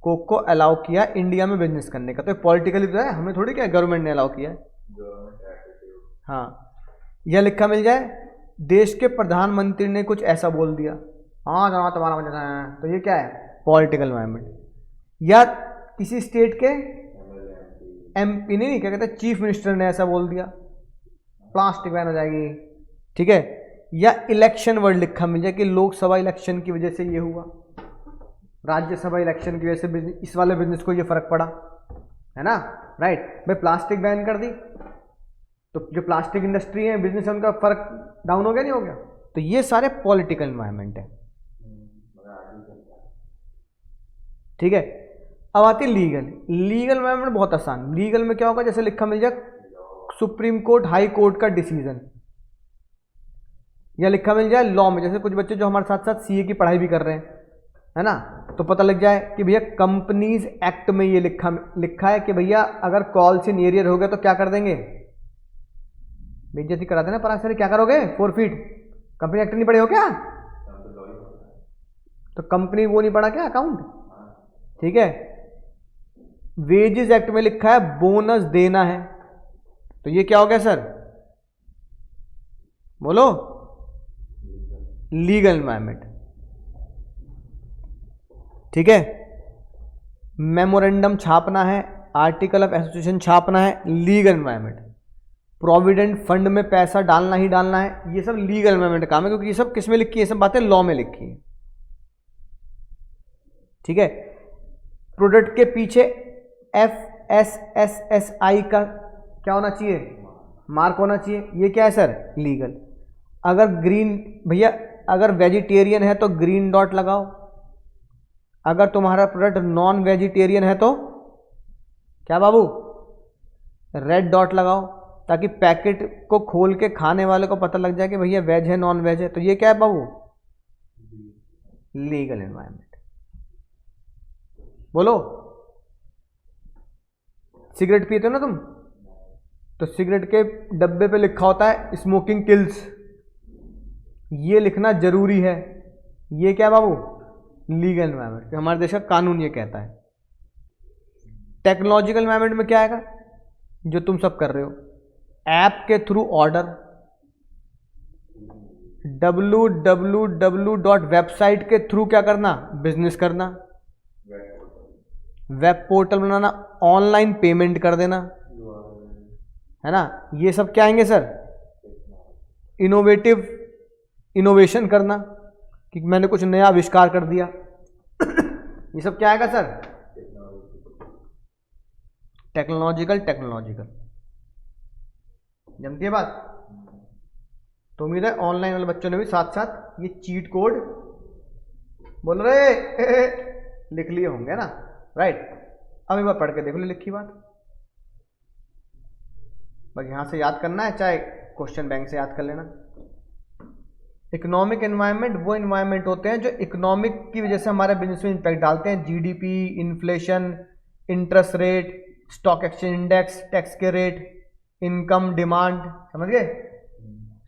कोक को अलाउ किया इंडिया में बिजनेस करने का, तो पॉलिटिकली तो है, हमें थोड़ी क्या गवर्नमेंट ने अलाउ किया है। हाँ, यह लिखा मिल जाए देश के प्रधानमंत्री ने कुछ ऐसा बोल दिया, हाँ जनाब तुम्हारा वजह है, तो ये क्या है, पॉलिटिकल एनवायरनमेंट। या किसी स्टेट के एमपी नहीं, क्या कहते हैं, चीफ मिनिस्टर ने ऐसा बोल दिया, प्लास्टिक बैन हो जाएगी, ठीक है। या इलेक्शन वर्ड लिखा मिल जाए कि लोकसभा इलेक्शन की वजह से ये हुआ, राज्यसभा इलेक्शन की वजह से इस वाले बिजनेस को ये फर्क पड़ा, है ना, राइट। भाई प्लास्टिक बैन कर दी तो जो प्लास्टिक इंडस्ट्री है, बिजनेस है, उनका फर्क डाउन हो गया, नहीं हो गया। तो ये सारे पॉलिटिकल एनवायरनमेंट है, ठीक है। अब आती है लीगल। लीगल एनवायरनमेंट बहुत आसान। लीगल में क्या होगा, जैसे लिखा मिल जाए सुप्रीम कोर्ट, हाई कोर्ट का डिसीजन, या लिखा मिल जाए लॉ में, जैसे कुछ बच्चे जो हमारे साथ साथ सीए की पढ़ाई भी कर रहे हैं, है ना, तो पता लग जाए कि भैया कंपनीज एक्ट में ये लिखा है कि भैया अगर कॉल से एरियर हो गया तो क्या कर देंगे, बेइज्जती करा देना, पर सर क्या करोगे, फॉरफिट। कंपनी एक्ट नहीं पढ़े हो क्या, तो कंपनी वो नहीं पढ़ा क्या, अकाउंट, ठीक है। वेजेस एक्ट में लिखा है बोनस देना है, तो ये क्या हो गया सर, बोलो, लीगल एनवायरनमेंट, ठीक है। मेमोरेंडम छापना है, आर्टिकल ऑफ एसोसिएशन छापना है, लीगल एनवायरनमेंट। प्रोविडेंट फंड में पैसा डालना ही डालना है, ये सब लीगल एनवायरनमेंट काम है, क्योंकि ये सब किस में लिखी है, ये सब बातें लॉ में लिखी है, ठीक है। प्रोडक्ट के पीछे FSSSI का क्या होना चाहिए, मार्क होना चाहिए, ये क्या है सर, लीगल। अगर ग्रीन, भैया अगर वेजिटेरियन है तो ग्रीन डॉट लगाओ, अगर तुम्हारा प्रोडक्ट नॉन वेजिटेरियन है तो क्या बाबू, रेड डॉट लगाओ, ताकि पैकेट को खोल के खाने वाले को पता लग जाए कि भैया वेज है नॉन वेज है। तो ये क्या है बाबू, लीगल एनवायरनमेंट। बोलो, सिगरेट पीते हो ना तुम, तो सिगरेट के डब्बे पे लिखा होता है स्मोकिंग किल्स, ये लिखना जरूरी है। ये क्या बाबू, लीगल एनवायरनमेंट, हमारे देश का कानून ये कहता है। टेक्नोलॉजिकल एनवायरनमेंट में क्या आएगा, जो तुम सब कर रहे हो, ऐप के थ्रू ऑर्डर, www.वेबसाइट के थ्रू क्या करना, बिजनेस करना, वेब पोर्टल बनाना, ऑनलाइन पेमेंट कर देना, है ना, ये सब क्या आएंगे सर, इनोवेशन करना, कि मैंने कुछ नया आविष्कार कर दिया, ये सब क्या आएगा सर, टेक्नोलॉजिकल। जमती है बात। तो उम्मीद है ऑनलाइन वाले बच्चों ने भी साथ साथ ये चीट कोड बोल रहे लिख लिए होंगे ना, राइट। अब एक बार पढ़ के देखो लिखी बात, बस यहां से याद करना है, चाहे क्वेश्चन बैंक से याद कर लेना। इकोनॉमिक एनवायरनमेंट वो एनवायरनमेंट होते हैं जो इकोनॉमिक की वजह से हमारे बिजनेस में इंपैक्ट डालते हैं, GDP, inflation, interest rate, stock exchange index, tax के रेट, इनकम, डिमांड, समझ गए।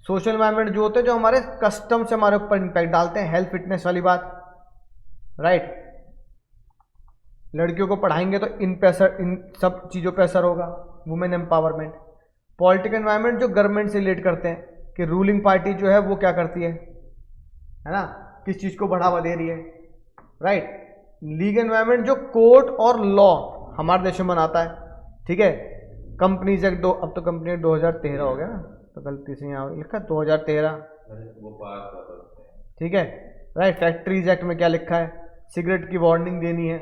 सोशल एनवायरनमेंट जो होते हैं जो हमारे कस्टम से हमारे ऊपर इंपैक्ट डालते हैं, हेल्थ फिटनेस वाली बात, राइट। लड़कियों को पढ़ाएंगे तो इन सब चीज़ों पे असर होगा, वुमेन एम्पावरमेंट। पॉलिटिकल एनवायरनमेंट जो गवर्नमेंट से रिलेट करते हैं कि रूलिंग पार्टी जो है वो क्या करती है ना, किस चीज़ को बढ़ावा दे रही है, राइट। लीगल एनवायरनमेंट जो कोर्ट और लॉ हमारे देश में बनाता है, ठीक है। कंपनीज एक्ट अब तो कंपनी एक्ट 2013 हो गया ना, तो गलती से यहाँ लिखा 2013, ठीक है, राइट। फैक्ट्रीज एक्ट में क्या लिखा है, सिगरेट की वार्निंग देनी है।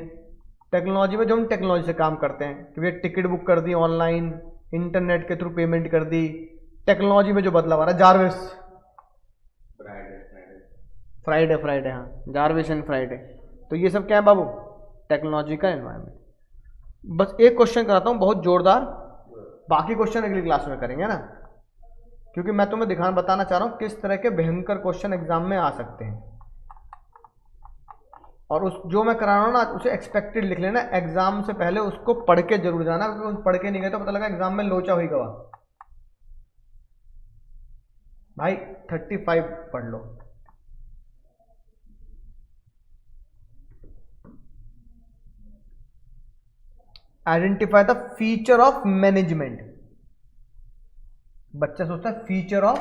टेक्नोलॉजी में जो हम टेक्नोलॉजी से काम करते हैं कि भैया टिकट बुक कर दी ऑनलाइन, इंटरनेट के थ्रू पेमेंट कर दी, टेक्नोलॉजी में जो बदलाव आ रहा है, जारविस, फ्राइडे, हाँ, जारविस एंड फ्राइडे, तो ये सब क्या है बाबू, टेक्नोलॉजी का एनवायरनमेंट। बस एक क्वेश्चन कराता हूँ बहुत जोरदार, बाकी क्वेश्चन अगली क्लास में करेंगे ना, क्योंकि मैं तुम्हें बताना चाह रहा हूँ किस तरह के भयंकर क्वेश्चन एग्जाम में आ सकते हैं। और उस जो मैं करा रहा हूँ ना उसे एक्सपेक्टेड लिख लेना, एग्जाम से पहले उसको पढ़ के जरूर जाना, क्योंकि पढ़ के नहीं गए तो पता लगा एग्जाम में लोचा हुई गवा। भाई 35 पढ़ लो। Identify the feature of management. बच्चा सोचता है फीचर ऑफ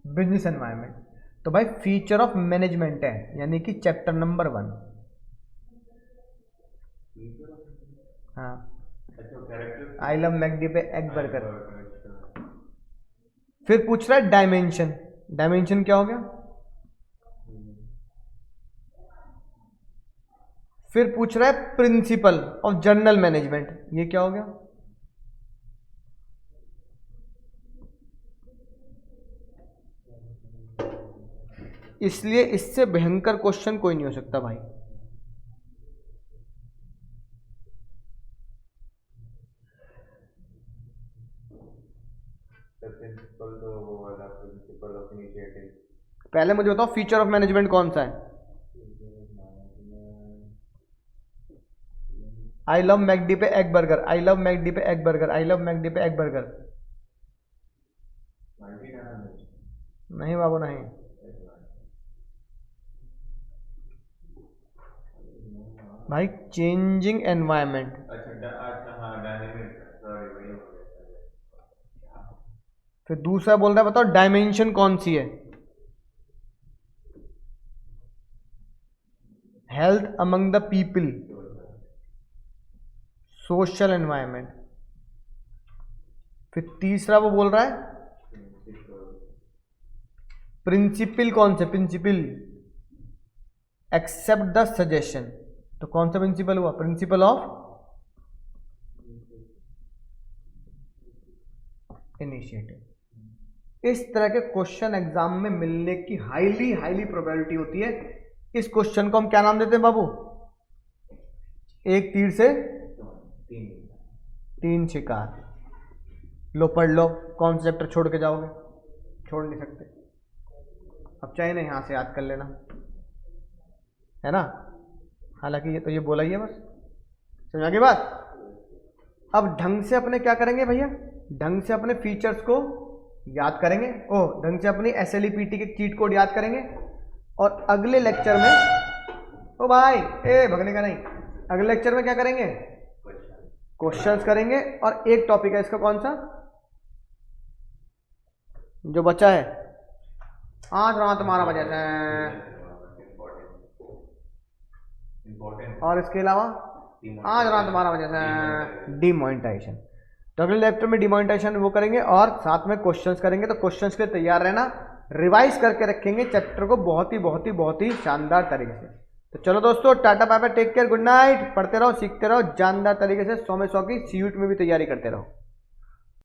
बिजनेस एनवायरनमेंट, तो भाई फीचर ऑफ मैनेजमेंट है, यानी कि चैप्टर नंबर 1। हाँ, आई लव मैकडी पे एग बर्गर। फिर पूछ रहा है डायमेंशन। डायमेंशन क्या हो गया? फिर पूछ रहा है प्रिंसिपल ऑफ जर्नल मैनेजमेंट, ये क्या हो गया? इसलिए इससे भयंकर क्वेश्चन कोई नहीं हो सकता भाई। पहले मुझे बताओ फीचर ऑफ मैनेजमेंट कौन सा है? आई लव मैकडी पे egg burger, I love McD पे egg burger, I love McD पे एग बर्गर। नहीं बाबू नहीं। भाई चेंजिंग एनवायरनमेंट। फिर दूसरा बोल रहा है बताओ डायमेंशन कौन सी है? Health among the people, social environment. फिर तीसरा वो बोल रहा है प्रिंसिपल कौन से? प्रिंसिपल एक्सेप्ट द सजेशन, तो कौन सा प्रिंसिपल हुआ? Principle of initiative. इस तरह के क्वेश्चन एग्जाम में मिलने की हाईली हाईली प्रोबेबिलिटी होती है। इस क्वेश्चन को हम क्या नाम देते हैं बाबू? एक तीर से तीन शिकार। लो पढ़ लो, कौन सा चैप्टर छोड़ के जाओगे? छोड़ नहीं सकते। अब चाहे ना यहाँ से याद कर लेना, है ना। हालांकि ये तो ये बोला ही है बस, समझा की बात। अब ढंग से अपने क्या करेंगे भैया? ढंग से अपने फीचर्स को याद करेंगे, ढंग से अपनी SLEPT के चीट कोड याद करेंगे, और अगले लेक्चर में भाई भगने का नहीं, अगले लेक्चर में क्या करेंगे? क्वेश्चंस करेंगे। और एक टॉपिक है इसका, कौन सा जो बचा है? आज रात 12 बजे से, और इसके अलावा आज रात 12 बजे से डिमोनेटाइजेशन। तो अगले लेक्चर में डिमोनेटाइजेशन वो करेंगे और साथ में क्वेश्चंस करेंगे। तो क्वेश्चंस के लिए तैयार रहना, रिवाइज करके रखेंगे चैप्टर को बहुत ही शानदार तरीके से। तो चलो दोस्तों, tata bye bye, take care, good night. पढ़ते रहो, सीखते रहो, जानदार तरीके से 100 में 100 की CUET में भी तैयारी करते रहो।